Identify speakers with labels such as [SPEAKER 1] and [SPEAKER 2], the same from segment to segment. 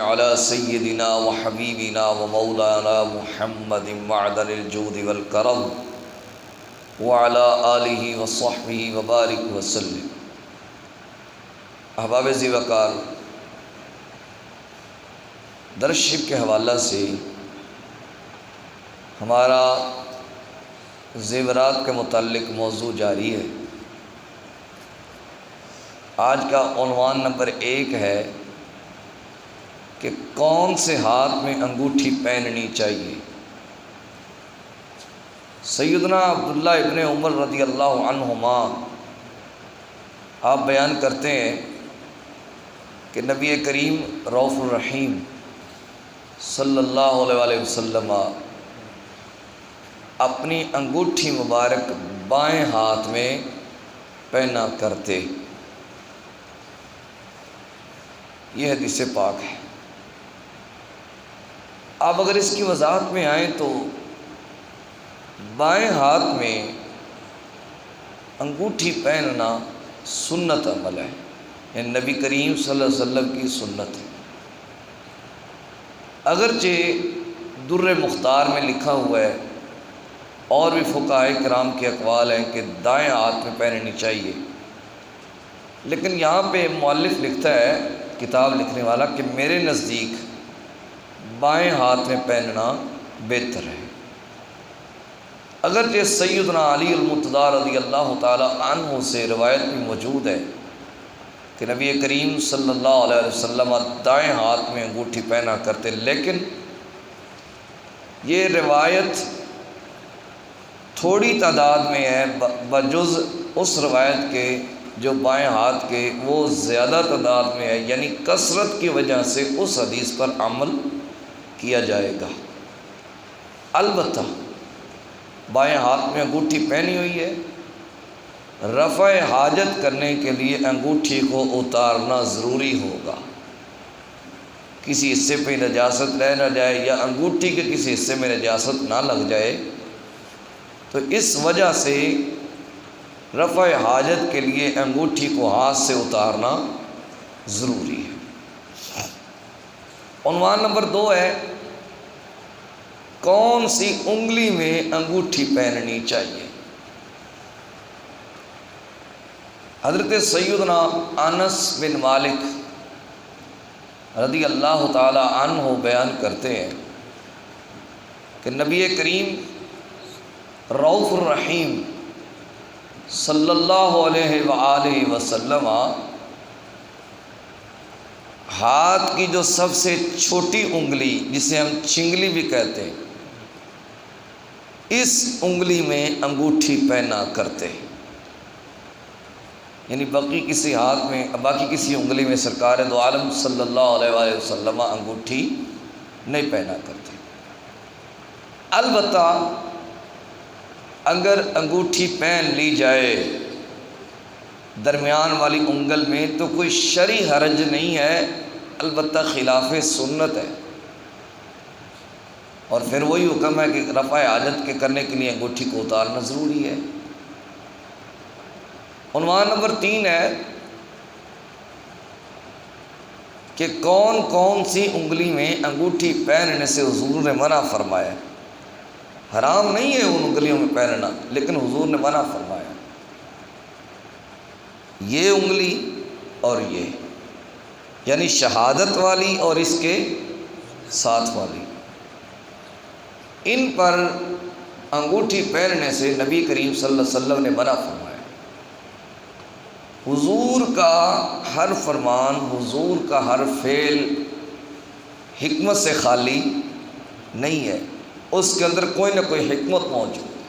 [SPEAKER 1] على سيدنا وحبيبنا ومولانا محمد معدن الجود والكرم وعلى آلہ وصحبہ وبارک وسلم۔ احباب ذی وقار، درس شریف کے حوالہ سے ہمارا زیورات کے متعلق موضوع جاری ہے۔ آج کا عنوان نمبر 1 ہے کہ کون سے ہاتھ میں انگوٹھی پہننی چاہیے۔ سیدنا عبداللہ ابن عمر رضی اللہ عنہما آپ بیان کرتے ہیں کہ نبی کریم رؤوف الرحیم صلی اللہ علیہ وآلہ وسلم اپنی انگوٹھی مبارک بائیں ہاتھ میں پہنا کرتے۔ یہ حدیث پاک ہے۔ اب اگر اس کی وضاحت میں آئیں تو بائیں ہاتھ میں انگوٹھی پہننا سنت عمل ہے، یعنی نبی کریم صلی اللہ علیہ وسلم کی سنت ہے۔ اگرچہ در مختار میں لکھا ہوا ہے اور بھی فقہائے کرام کے اقوال ہیں کہ دائیں ہاتھ میں پہننی چاہیے، لیکن یہاں پہ مؤلف لکھتا ہے، کتاب لکھنے والا، کہ میرے نزدیک بائیں ہاتھ میں پہننا بہتر ہے۔ اگرچہ سیدنا علی المرتضیٰ رضی اللہ تعالی عنہ سے روایت بھی موجود ہے کہ نبی کریم صلی اللہ علیہ وسلم دائیں ہاتھ میں انگوٹھی پہنا کرتے، لیکن یہ روایت تھوڑی تعداد میں ہے بجز اس روایت کے جو بائیں ہاتھ کے وہ زیادہ تعداد میں ہے، یعنی کثرت کی وجہ سے اس حدیث پر عمل کیا جائے گا۔ البتہ بائیں ہاتھ میں انگوٹھی پہنی ہوئی ہے، رفع حاجت کرنے کے لیے انگوٹھی کو اتارنا ضروری ہوگا۔ کسی حصے پہ نجاست رہ نہ جائے یا انگوٹھی کے کسی حصے میں نجاست نہ لگ جائے، تو اس وجہ سے رفع حاجت کے لیے انگوٹھی کو ہاتھ سے اتارنا ضروری ہے۔ عنوان نمبر 2 ہے کون سی انگلی میں انگوٹھی پہننی چاہیے۔ حضرت سیدنا انس بن مالک رضی اللہ تعالی عنہ بیان کرتے ہیں کہ نبی کریم رؤوف الرحیم صلی اللہ علیہ وآلہ وسلم ہاتھ کی جو سب سے چھوٹی انگلی، جسے ہم چنگلی بھی کہتے ہیں، اس انگلی میں انگوٹھی پہنا کرتے، یعنی باقی کسی انگلی میں سرکار دو عالم صلی اللہ علیہ وآلہ وسلم انگوٹھی نہیں پہنا کرتے۔ البتہ اگر انگوٹھی پہن لی جائے درمیان والی انگل میں تو کوئی شرعی حرج نہیں ہے، البتہ خلاف سنت ہے، اور پھر وہی حکم ہے کہ رفع حاجت کے کرنے کے لیے انگوٹھی کو اتارنا ضروری ہے۔ عنوان نمبر 3 ہے کہ کون کون سی انگلی میں انگوٹھی پہننے سے حضور نے منع فرمایا۔ حرام نہیں ہے ان انگلیوں میں پہننا، لیکن حضور نے منع فرمایا۔ یہ انگلی اور یہ، یعنی شہادت والی اور اس کے ساتھ والی، ان پر انگوٹھی پہننے سے نبی کریم صلی اللہ علیہ وسلم نے منع فرمایا۔ حضور کا ہر فرمان، حضور کا ہر فعل حکمت سے خالی نہیں ہے، اس کے اندر کوئی نہ کوئی حکمت موجود ہے۔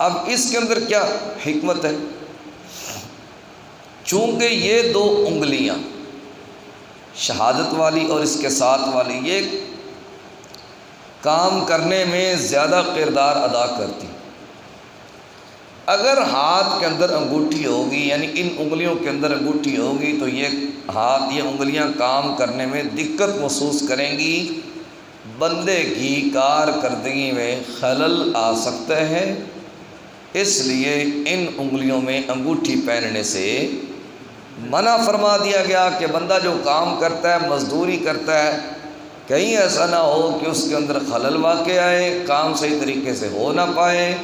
[SPEAKER 1] اب اس کے اندر کیا حکمت ہے؟ چونکہ یہ 2 انگلیاں، شہادت والی اور اس کے ساتھ والی، یہ کام کرنے میں زیادہ کردار ادا کرتی۔ اگر ہاتھ کے اندر انگوٹھی ہوگی، یعنی ان انگلیوں کے اندر انگوٹھی ہوگی، تو یہ انگلیاں کام کرنے میں دقت محسوس کریں گی، بندے کی کارکردگی میں خلل آ سکتا ہے۔ اس لیے ان انگلیوں میں انگوٹھی پہننے سے منع فرما دیا گیا کہ بندہ جو کام کرتا ہے، مزدوری کرتا ہے، کہیں ایسا نہ ہو کہ اس کے اندر خلل واقع آئے، کام صحیح طریقے سے ہو نہ پائے،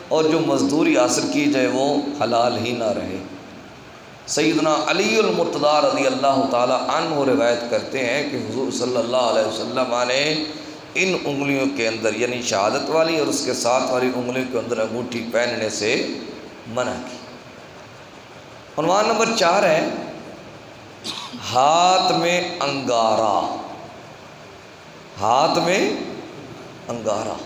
[SPEAKER 1] اور جو مزدوری حاصل کی جائے وہ حلال ہی نہ رہے۔ سیدنا علی المرتضیٰ رضی اللہ تعالی عنہ روایت کرتے ہیں کہ حضور صلی اللہ علیہ وسلم نے ان انگلیوں کے اندر، یعنی شہادت والی اور اس کے ساتھ والی انگلیوں کے اندر انگوٹھی پہننے سے منع کی۔ عنوان نمبر 4 ہے ہاتھ میں انگارہ۔ ہاتھ میں انگارہ۔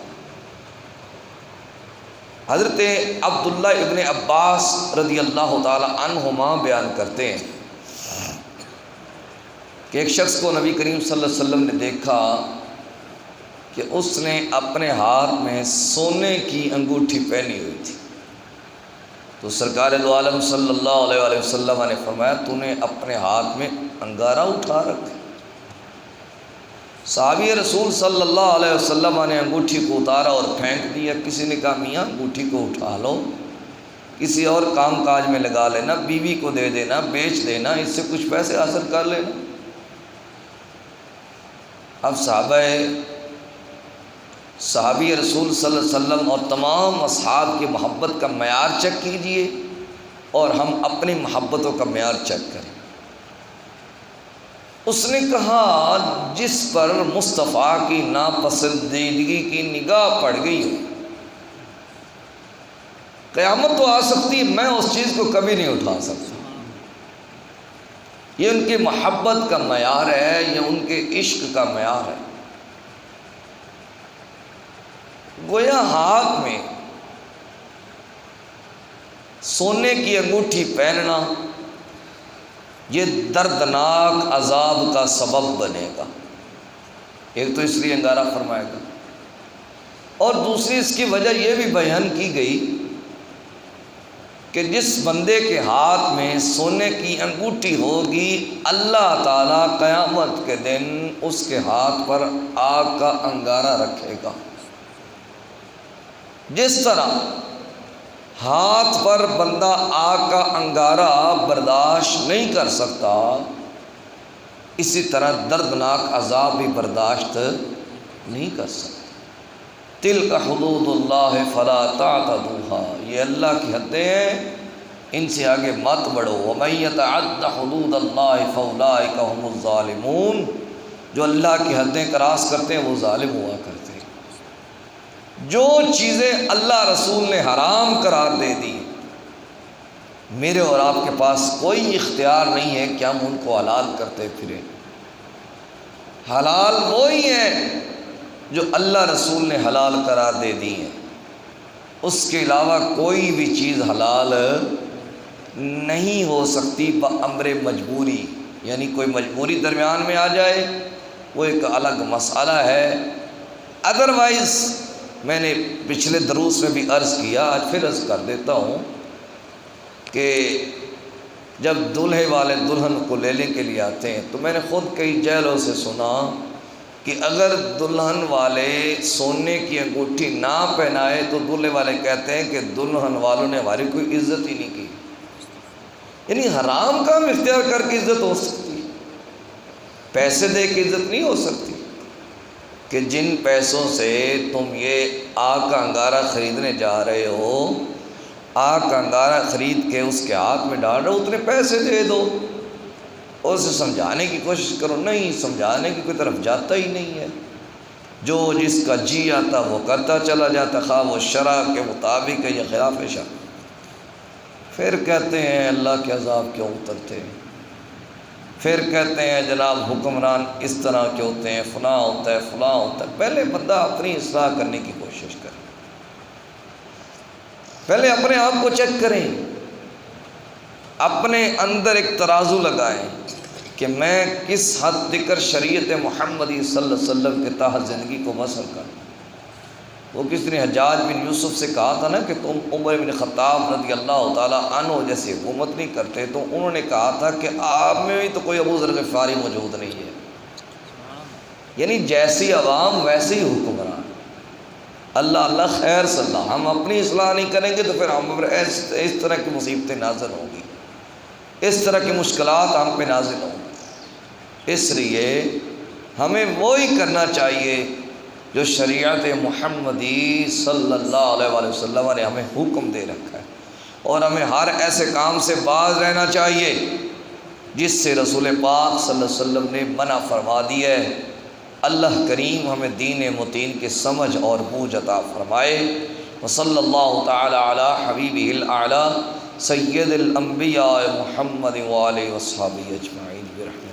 [SPEAKER 1] حضرت عبداللہ ابن عباس رضی اللہ تعالی عنہما بیان کرتے ہیں کہ ایک شخص کو نبی کریم صلی اللہ علیہ وسلم نے دیکھا کہ اس نے اپنے ہاتھ میں سونے کی انگوٹھی پہنی ہوئی تھی، تو سرکار دو عالم صلی اللہ علیہ وآلہ وسلم نے فرمایا تو نے اپنے ہاتھ میں انگارہ اٹھا رکھا۔ صحابی رسول صلی اللہ علیہ وسلم نے انگوٹھی کو اتارا اور پھینک دیا۔ کسی نے کہا میاں انگوٹھی کو اٹھا لو، کسی اور کام کاج میں لگا لینا، بیوی کو دے دینا، بیچ دینا، اس سے کچھ پیسے حاصل کر لینا۔ اب صحابی رسول صلی اللہ علیہ وسلم اور تمام اصحاب کی محبت کا معیار چیک کیجئے اور ہم اپنی محبتوں کا معیار چیک کریں۔ اس نے کہا جس پر مصطفیٰ کی ناپسندیدگی کی نگاہ پڑ گئی ہو، قیامت تو آ سکتی ہے، میں اس چیز کو کبھی نہیں اٹھا سکتا۔ یہ ان کی محبت کا معیار ہے، یہ ان کے عشق کا معیار ہے۔ گویا ہاتھ میں سونے کی انگوٹھی پہننا یہ دردناک عذاب کا سبب بنے گا۔ ایک تو اس لیے انگارہ فرمائے گا، اور دوسری اس کی وجہ یہ بھی بیان کی گئی کہ جس بندے کے ہاتھ میں سونے کی انگوٹھی ہوگی، اللہ تعالیٰ قیامت کے دن اس کے ہاتھ پر آگ کا انگارہ رکھے گا۔ جس طرح ہاتھ پر بندہ آگ کا انگارہ برداشت نہیں کر سکتا، اسی طرح دردناک عذاب بھی برداشت نہیں کر سکتا۔ تلک حدود اللہ فلا تعتدوها، یہ اللہ کی حدیں ہیں، ان سے آگے مت بڑھو۔ ومن یتعد حدود اللہ فاولئک هم الظالمون، جو اللہ کی حدیں کراس کرتے ہیں وہ ظالم ہوا کرتے ہیں۔ جو چیزیں اللہ رسول نے حرام قرار دے دی، میرے اور آپ کے پاس کوئی اختیار نہیں ہے کہ ہم ان کو حلال کرتے پھریں۔ حلال وہی ہیں جو اللہ رسول نے حلال قرار دے دی ہیں، اس کے علاوہ کوئی بھی چیز حلال نہیں ہو سکتی بامر مجبوری، یعنی کوئی مجبوری درمیان میں آ جائے وہ ایک الگ مسئلہ ہے۔ ادروائز میں نے پچھلے دروس میں بھی عرض کیا، آج پھر عرض کر دیتا ہوں کہ جب دلہے والے دلہن کو لینے کے لیے آتے ہیں تو میں نے خود کئی جہلوں سے سنا کہ اگر دلہن والے سونے کی انگوٹھی نہ پہنائے تو دلہے والے کہتے ہیں کہ دلہن والوں نے ہماری کوئی عزت ہی نہیں کی۔ یعنی حرام کام اختیار کر کے عزت ہو سکتی، پیسے دے کے عزت نہیں ہو سکتی۔ کہ جن پیسوں سے تم یہ آگ کا انگارہ خریدنے جا رہے ہو، آگ کا انگارہ خرید کے اس کے ہاتھ میں ڈال رہے ہو، اتنے پیسے دے دو اور اسے سمجھانے کی کوشش کرو۔ نہیں، سمجھانے کی کوئی طرف جاتا ہی نہیں ہے، جو جس کا جی آتا وہ کرتا چلا جاتا، خواہ وہ شرع کے مطابق ہے یا خلاف شرع۔ پھر کہتے ہیں اللہ کے عذاب کیوں اترتے ہیں، پھر کہتے ہیں جناب حکمران اس طرح کے ہوتے ہیں، فلاں ہوتا ہے فلاں ہوتا ہے۔ پہلے بندہ اپنی اصلاح کرنے کی کوشش کرے، پہلے اپنے آپ کو چیک کریں، اپنے اندر ایک ترازو لگائیں کہ میں کس حد تک شریعت محمدی صلی اللہ علیہ وسلم کے تحت زندگی کو بسر کروں۔ وہ کس نے حجاج بن یوسف سے کہا تھا نا کہ تم عمر بن خطاب رضی اللہ تعالیٰ عنہ جیسی حکومت نہیں کرتے، تو انہوں نے کہا تھا کہ آپ میں بھی تو کوئی ابو ذر غفاری موجود نہیں ہے، یعنی جیسی عوام ویسے ہی حکمران۔ اللہ اللہ خیر صلی اللہ، ہم اپنی اصلاح نہیں کریں گے تو پھر ہم پر اس طرح کی مصیبتیں نازل ہوں گی۔ اس طرح کی مشکلات ہم پہ نازل ہوں۔ اس لیے ہمیں وہی کرنا چاہیے جو شریعت محمدی صلی اللہ علیہ وآلہ وسلم نے ہمیں حکم دے رکھا ہے، اور ہمیں ہر ایسے کام سے باز رہنا چاہیے جس سے رسول پاک صلی اللہ علیہ وسلم نے منع فرما دی ہے۔ اللہ کریم ہمیں دین متین کی سمجھ اور بوجھ عطا فرمائے۔ وصلی اللہ تعالی علی حبیبہ الاعلی سید الانبیاء محمد وآلہ وصحبہ اجمعین برحمتہ۔